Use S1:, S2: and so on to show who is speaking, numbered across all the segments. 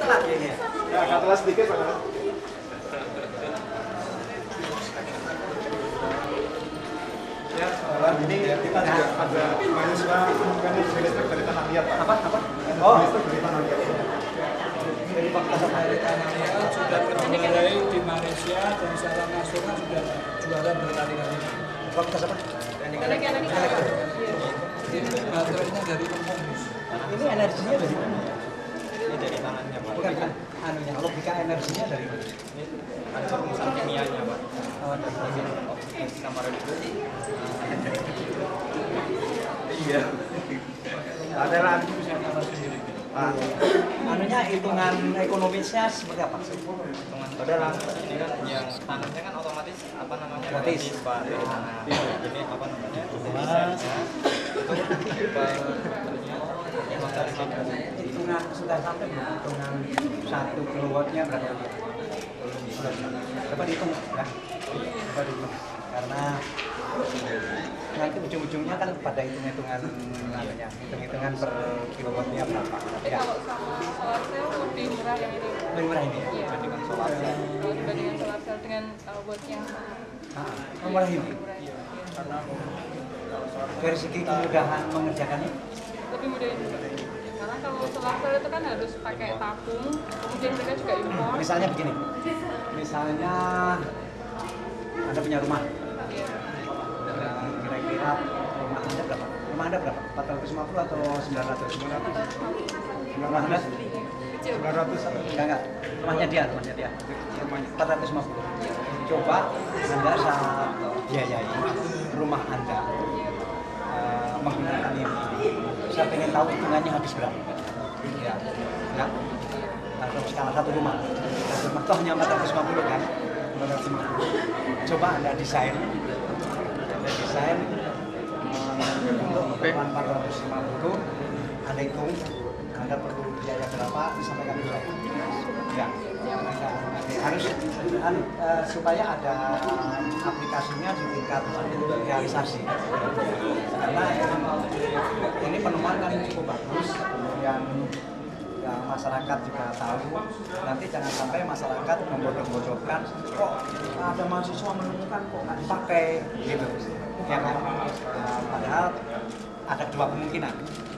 S1: telat ini.
S2: Ya, agak telat sedikit Pak. Ya, ini kita juga ada mahasiswa bukan listrik dari tanah liat Pak.
S1: Apa?
S2: Oh, listrik dari tanah liat.
S1: Dari Fakultas apa?
S3: Dari tanah liat sudah mulai di Malaysia dan secara nasional sudah juara berkali-kali.
S1: Fakultas apa?
S4: Teknik elektronik.
S3: Ini baterainya dari Komponis.
S1: Ini energinya dari mana?
S5: Ini dari tanahnya Pak.
S1: Bukan kan? Anunya, logika energinya dari mana?
S5: Ini ada rumusan kimianya Pak.
S1: Oh, dari mana?
S5: Sama itu.
S2: Iya. Ada lagi.
S1: Anunya hitungan ekonomisnya seperti apa?
S5: Hitungan padahal ini kan yang tanahnya kan otomatis apa namanya
S1: Gratis.
S5: Pak. Nah, ini apa namanya desainnya itu
S1: Hitungan sudah sampai belum? Hitungan 1 kilowattnya berapa? Dapat dihitung ya? Dapat dihitung. Karena nanti ujung-ujungnya kan pada hitung-hitungan anunya, hitung-hitungan per kilowattnya berapa.
S4: Tapi
S1: Ya,
S4: kalau sama solar cell lebih murah yang ini.
S1: lebih murah ini ya?
S4: Iya.
S5: dibandingkan solar cell.
S4: Kalau dibandingkan solar cell dengan watt yang sama.
S1: Murah ini?
S4: Lebih murah. Iya.
S1: Dari segi kemudahan mengerjakannya?
S4: Lebih mudah juga. Karena kalau solar cell itu kan harus pakai tabung, kemudian mereka juga impor.
S1: Misalnya begini, misalnya Anda punya rumah,
S4: Iya.
S1: kira-kira rumah Anda berapa? Rumah Anda berapa? 450 atau 900? 900?
S4: Kecil.
S2: 900.
S1: Enggak. Rumahnya dia. Rumahnya 450. Coba Anda saat biayai rumah Anda menggunakan ini. Saya pengen tahu hitungannya habis berapa. Ya. Atau skala satu rumah itu hanya 450 kan? 450. Coba Anda desain untuk keperluan 450. Anda hitung Anda perlu biaya berapa disampaikan dulu. Ya. Harus supaya ada aplikasinya di tingkat realisasi. Karena ini penemuan kan cukup bagus, kemudian ya, masyarakat juga tahu. Nanti jangan sampai masyarakat membodoh-bodohkan, kok ada mahasiswa menemukan kok nggak dipakai, gitu. Ya kan? Padahal ada dua kemungkinan.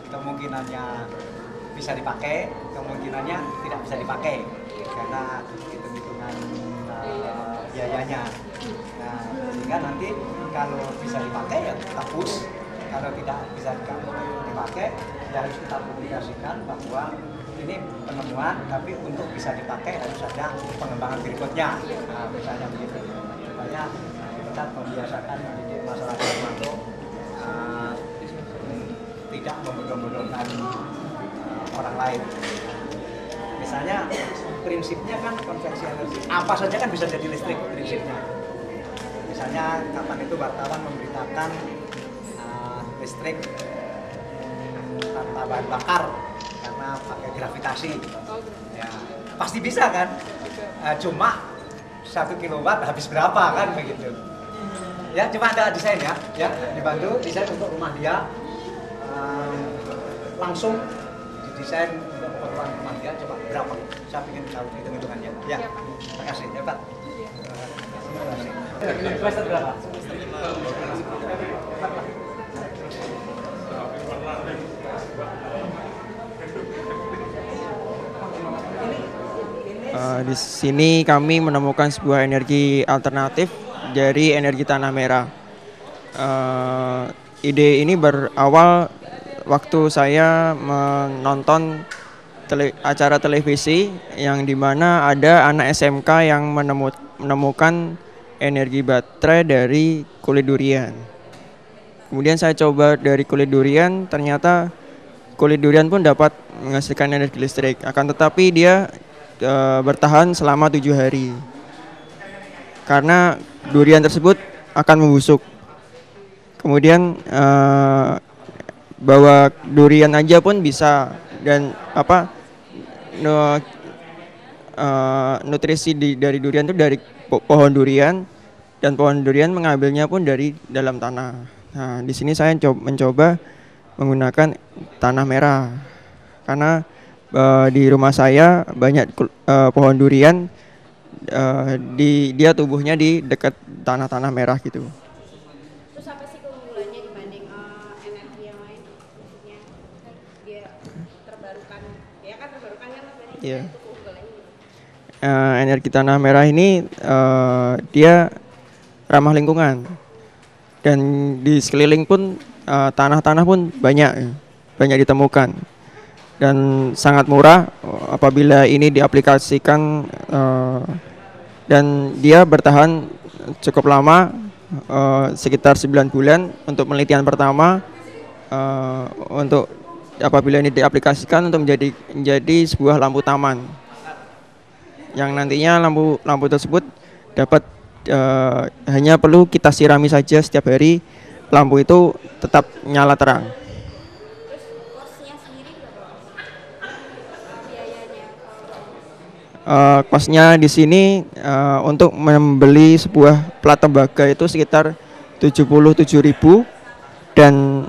S1: Kemungkinannya bisa dipakai, kemungkinannya tidak bisa dipakai karena hitung-hitungan biayanya. Nah, sehingga nanti kalau bisa dipakai ya kita push, kalau tidak bisa dipakai ya harus kita publikasikan bahwa ini penemuan, tapi untuk bisa dipakai harus ada pengembangan berikutnya. Nah, misalnya begitu, supaya kita membiasakan mendidik masyarakat untuk tidak membodoh-bodohkan orang lain. Misalnya prinsipnya kan konveksi energi, apa saja kan bisa jadi listrik prinsipnya. Misalnya kapan itu wartawan memberitakan listrik tanpa bahan bakar karena pakai gravitasi, ya pasti bisa kan? Cuma 1 kilowatt habis berapa kan begitu? Ya cuma ada desain ya dibantu desain untuk rumah dia, langsung didesain untuk keperluan rumah dia, coba berapa? Saya ingin tahu hitung-hitungannya. Ya, terima kasih ya Pak. Terima kasih. Semester berapa?
S6: Di sini kami menemukan sebuah energi alternatif dari energi tanah merah. Ide ini berawal waktu saya menonton acara televisi yang dimana ada anak SMK yang menemukan energi baterai dari kulit durian. Kemudian saya coba dari kulit durian, ternyata kulit durian pun dapat menghasilkan energi listrik. Akan tetapi dia bertahan selama 7 hari karena durian tersebut akan membusuk. Kemudian bahwa durian aja pun bisa, dan nutrisi dari durian itu dari pohon durian, dan pohon durian mengambilnya pun dari dalam tanah. Nah, di sini saya mencoba menggunakan tanah merah karena di rumah saya banyak pohon durian, dia tumbuhnya di dekat tanah-tanah merah gitu.
S7: Terus apa sih keunggulannya dibanding energi yang lain? Maksudnya dia terbarukan, ya kan terbarukan kan berarti
S6: Iya.
S7: itu keunggulannya.
S6: Energi tanah merah ini dia ramah lingkungan, dan di sekeliling pun tanah-tanah pun banyak ditemukan, dan sangat murah apabila ini diaplikasikan, dan dia bertahan cukup lama, sekitar 9 bulan untuk penelitian pertama, untuk apabila ini diaplikasikan untuk menjadi sebuah lampu taman yang nantinya lampu tersebut dapat hanya perlu kita sirami saja setiap hari, lampu itu tetap nyala terang.
S7: Terus kosnya sendiri berapa? Biayanya
S6: Kosnya di sini untuk membeli sebuah plat tembaga itu sekitar 77.000, dan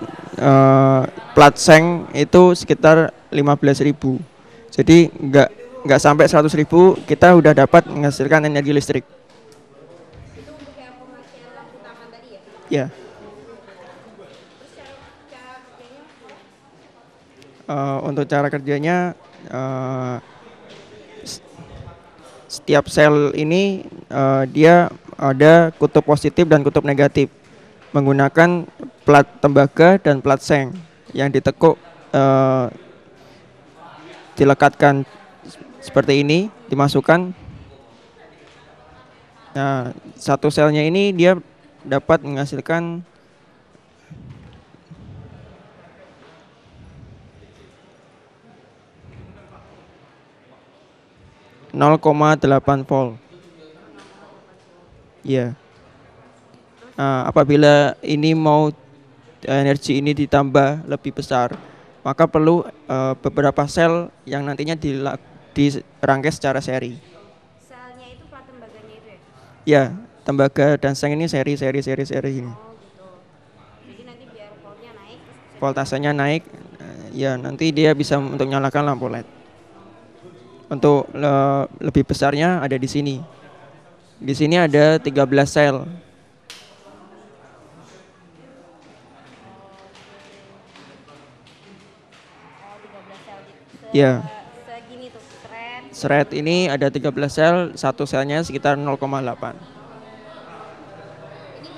S6: plat seng itu sekitar 15.000. Jadi nggak sampai 100.000 kita udah dapat menghasilkan energi listrik.
S7: itu untuk yang komersial lampu taman tadi ya?
S6: Ya.
S7: Terus cara kerjanya
S6: Untuk cara kerjanya, setiap sel ini dia ada kutub positif dan kutub negatif menggunakan plat tembaga dan plat seng yang ditekuk, dilekatkan seperti ini, dimasukkan. Nah, satu selnya ini dia dapat menghasilkan 0,8 volt. Ya. Apabila ini energi ini ditambah lebih besar, maka perlu beberapa sel yang nantinya dirangkai secara seri.
S7: selnya itu plat tembaganya itu ya?
S6: Ya, tembaga dan seng ini seri ini.
S7: Oh gitu. Jadi nanti biar voltnya naik.
S6: Voltasenya naik, ya nanti dia bisa untuk nyalakan lampu LED. Untuk lebih besarnya ada di sini. Di sini ada 13 sel.
S7: Oh 13 sel gitu.
S6: Ya.
S7: Segini tuh keren.
S6: Seret ini ada 13 sel, satu selnya sekitar 0,8.
S7: Ini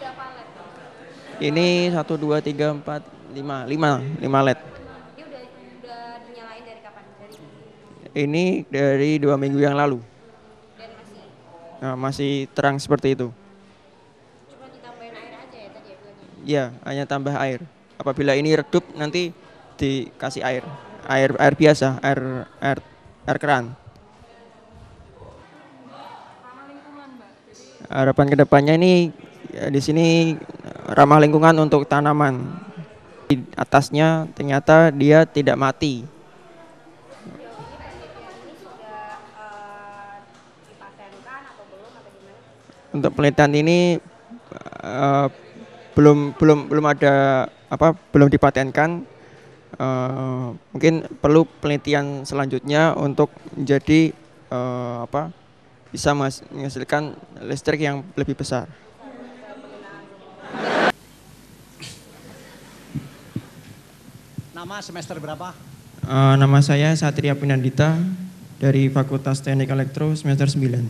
S7: berapa LED?
S6: Ini 1, 2, 3, 4, 5 LED.
S7: Dia udah dinyalain dari kapan? Dari
S6: Ini dari 2 minggu yang lalu.
S7: dan masih
S6: Masih terang seperti itu.
S7: cuma ditambahin air aja ya tadi ya bilangnya.
S6: Ya, hanya tambah air. Apabila ini redup nanti dikasih air biasa, air keran.
S4: Ramah lingkungan, Mbak. Jadi
S6: Harapan kedepannya ini di sini ramah lingkungan untuk tanaman. Di atasnya ternyata dia tidak mati.
S7: Ini sudah dipatenkan atau belum atau gimana?
S6: Untuk penelitian ini belum ada belum dipatenkan. Mungkin perlu penelitian selanjutnya untuk menjadi bisa menghasilkan listrik yang lebih besar.
S1: Nama semester berapa?
S6: Nama saya Satria Pinandita dari Fakultas Teknik Elektro semester 9.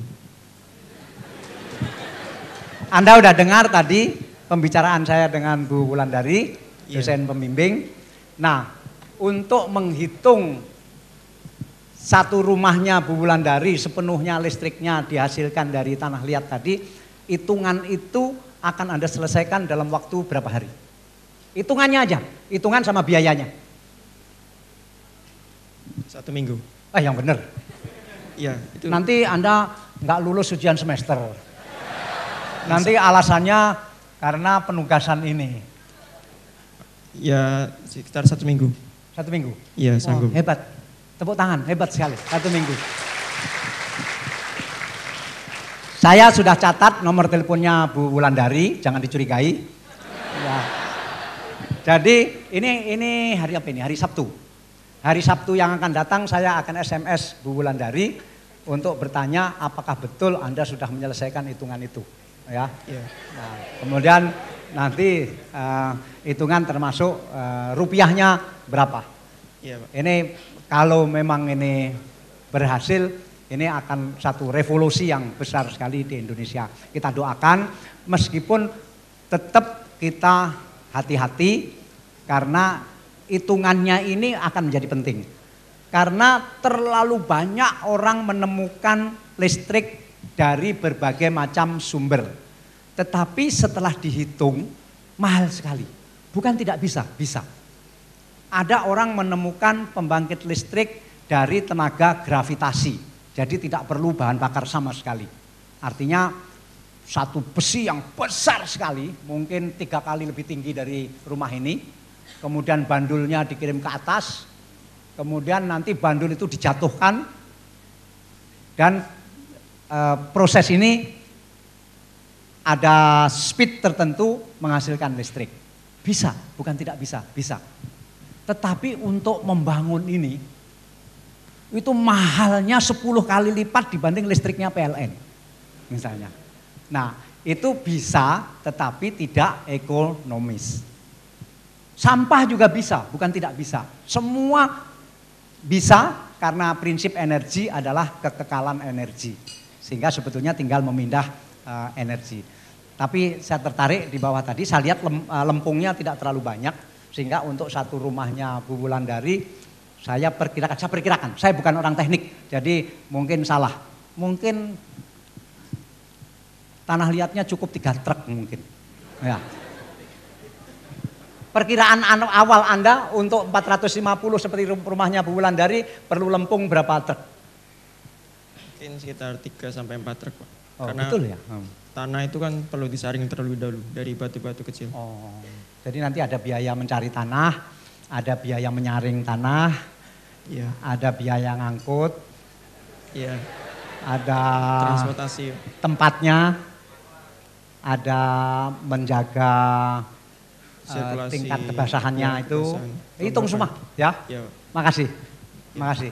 S1: Anda udah dengar tadi pembicaraan saya dengan Bu Wulandari, dosen pembimbing. Nah, untuk menghitung satu rumahnya Bu Wulandari sepenuhnya listriknya dihasilkan dari tanah liat tadi, hitungan itu akan Anda selesaikan dalam waktu berapa hari? Hitungannya aja, hitungan sama biayanya.
S6: 1 minggu.
S1: Yang benar.
S6: Iya, itu.
S1: Nanti Anda nggak lulus ujian semester. Nanti alasannya karena penugasan ini.
S6: Ya, sekitar 1 minggu.
S1: 1 minggu?
S6: Iya, sanggup.
S1: Hebat. Tepuk tangan, hebat sekali. 1 minggu. Saya sudah catat nomor teleponnya Bu Wulandari, jangan dicurigai. Ya. Jadi ini hari apa ini? Hari Sabtu. Hari Sabtu yang akan datang saya akan SMS Bu Wulandari untuk bertanya apakah betul Anda sudah menyelesaikan hitungan itu. Ya. Nah, kemudian nanti hitungan termasuk rupiahnya berapa. Ini kalau memang ini berhasil, ini akan satu revolusi yang besar sekali di Indonesia. Kita doakan meskipun tetap kita hati-hati karena hitungannya ini akan menjadi penting. Karena terlalu banyak orang menemukan listrik dari berbagai macam sumber. Tetapi setelah dihitung mahal sekali. Bukan tidak bisa, bisa. Ada orang menemukan pembangkit listrik dari tenaga gravitasi. Jadi tidak perlu bahan bakar sama sekali. Artinya satu besi yang besar sekali, mungkin 3 kali lebih tinggi dari rumah ini. Kemudian bandulnya dikirim ke atas. Kemudian nanti bandul itu dijatuhkan. Dan proses ini ada speed tertentu menghasilkan listrik. Bisa, bukan tidak bisa, bisa. Tetapi untuk membangun ini, itu mahalnya 10 kali lipat dibanding listriknya PLN. Misalnya. Nah, itu bisa tetapi tidak ekonomis. Sampah juga bisa, bukan tidak bisa. Semua bisa karena prinsip energi adalah kekekalan energi. Sehingga sebetulnya tinggal memindah energi. Tapi saya tertarik di bawah tadi, saya lihat lempungnya tidak terlalu banyak. Sehingga untuk satu rumahnya Bu Wulandari, saya perkirakan, saya bukan orang teknik, jadi mungkin salah. Mungkin tanah liatnya cukup 3 truk mungkin. Ya. Perkiraan awal Anda untuk 450 seperti rumahnya Bu Wulandari perlu lempung berapa truk?
S6: Mungkin sekitar 3-4 truk, Pak.
S1: Oh,
S6: karena
S1: betul ya?
S6: Tanah itu kan perlu disaring terlebih dahulu dari batu-batu kecil.
S1: Oh, jadi nanti ada biaya mencari tanah, ada biaya menyaring tanah,
S6: Iya.
S1: ada biaya ngangkut,
S6: Iya.
S1: ada
S6: Transportasi.
S1: tempatnya, ada menjaga
S6: Sirkulasi,
S1: tingkat kebasahannya
S6: ya,
S1: itu.
S6: kebasahan.
S1: Hitung semua ya.
S6: Ya.
S1: Makasih. Makasih.